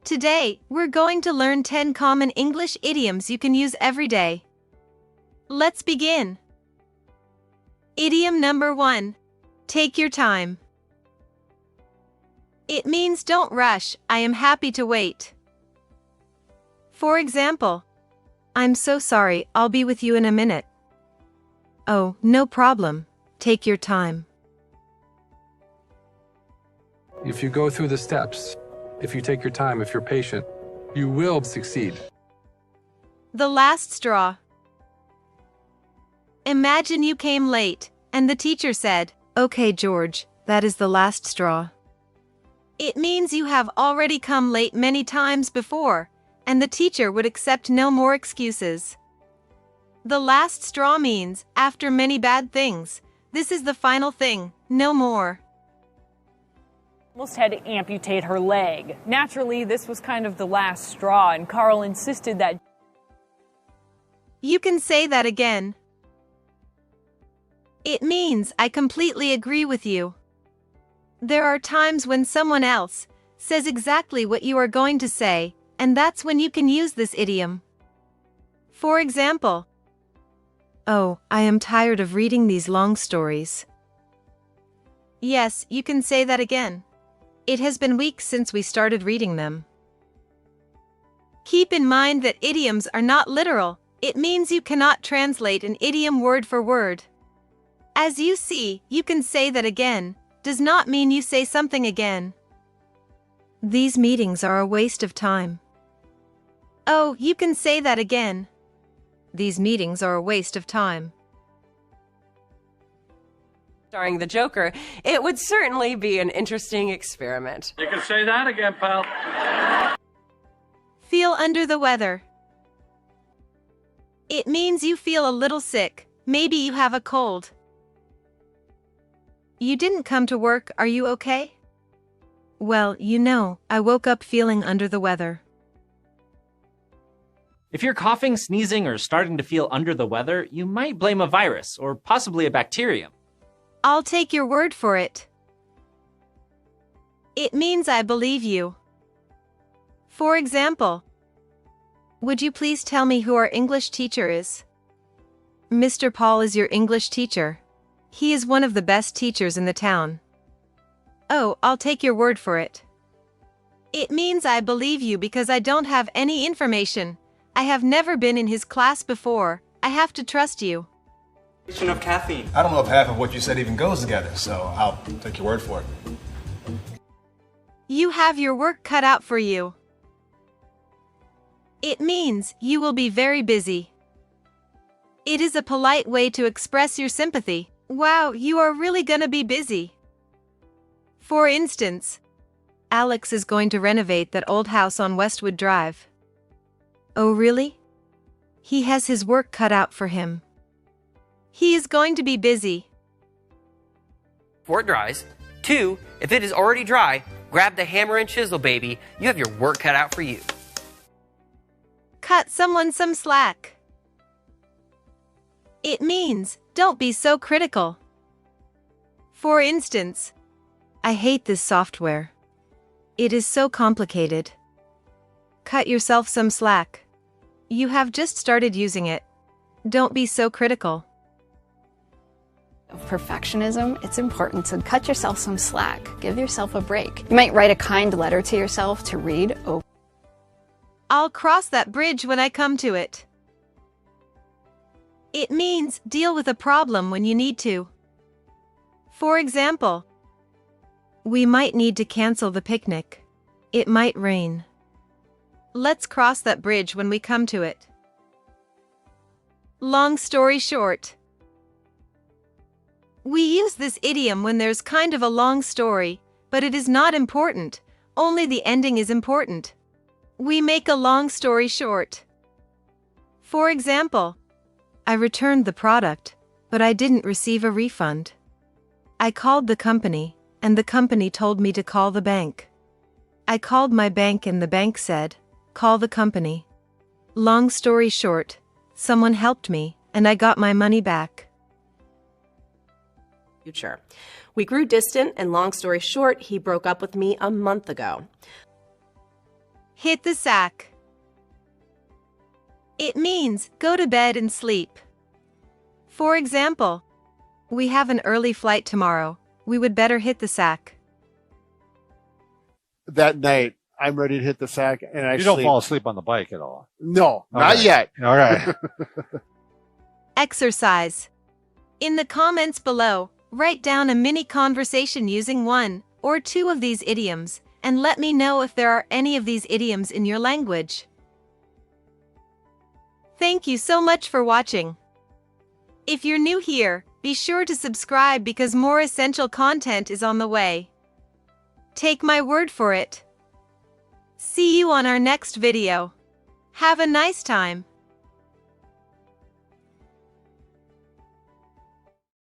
Today, we're going to learn 10 common English idioms you can use every day. Let's begin. Idiom number 1. Take your time. It means don't rush, I am happy to wait. For example, I'm so sorry, I'll be with you in a minute. Oh, no problem. Take your time. If you go through the steps, if you take your time, if you're patient, you will succeed. The last straw. Imagine you came late, and the teacher said, "Okay, George, that is the last straw." It means you have already come late many times before, and the teacher would accept no more excuses. The last straw means, after many bad things, this is the final thing, no more. Almost had to amputate her leg. Naturally, this was kind of the last straw, and Carl insisted that. You can say that again. It means I completely agree with you. There are times when someone else says exactly what you are going to say, and that's when you can use this idiom. For example, "Oh, I am tired of reading these long stories." Yes, you can say that again. It has been weeks since we started reading them. Keep in mind that idioms are not literal. It means you cannot translate an idiom word for word. As you see, you can say that again does not mean you say something again. These meetings are a waste of time. Oh, you can say that again. These meetings are a waste of time. Starring the Joker, it would certainly be an interesting experiment. You can say that again, pal. Feel under the weather. It means you feel a little sick, maybe you have a cold. You didn't come to work, are you okay? Well, you know, I woke up feeling under the weather. If you're coughing, sneezing, or starting to feel under the weather, you might blame a virus or possibly a bacterium. I'll take your word for it. It means I believe you. For example, would you please tell me who our English teacher is? Mr. Paul is your English teacher. He is one of the best teachers in the town. Oh, I'll take your word for it. It means I believe you because I don't have any information. I have never been in his class before. I have to trust you. Of caffeine. I don't know if half of what you said even goes together, so I'll take your word for it. You have your work cut out for you. It means you will be very busy. It is a polite way to express your sympathy. Wow, you are really gonna be busy. For instance, Alex is going to renovate that old house on Westwood Drive. Oh, really? He has his work cut out for him. He is going to be busy. Before it dries. 2, if it is already dry, grab the hammer and chisel, baby. You have your work cut out for you. Cut someone some slack. It means, don't be so critical. For instance, I hate this software. It is so complicated. Cut yourself some slack. You have just started using it. Don't be so critical. Of perfectionism, it's important to cut yourself some slack. Give yourself a break. You might write a kind letter to yourself to read over. I'll cross that bridge when I come to it. It means deal with a problem when you need to. For example, we might need to cancel the picnic. It might rain. Let's cross that bridge when we come to it. Long story short. We use this idiom when there's kind of a long story, but it is not important, only the ending is important. We make a long story short. For example, I returned the product, but I didn't receive a refund. I called the company, and the company told me to call the bank. I called my bank and the bank said, "Call the company." Long story short, someone helped me, and I got my money back. Future. We grew distant, and long story short, he broke up with me a month ago. Hit the sack. It means go to bed and sleep. For example, we have an early flight tomorrow. We would better hit the sack. That night, I'm ready to hit the sack, and I You don't sleep. fall asleep on the bike at all. No, not Okay. yet. All right. Exercise. In the comments below, write down a mini conversation using one or two of these idioms, and let me know if there are any of these idioms in your language. Thank you so much for watching. If you're new here, be sure to subscribe because more essential content is on the way. Take my word for it. See you on our next video. Have a nice time.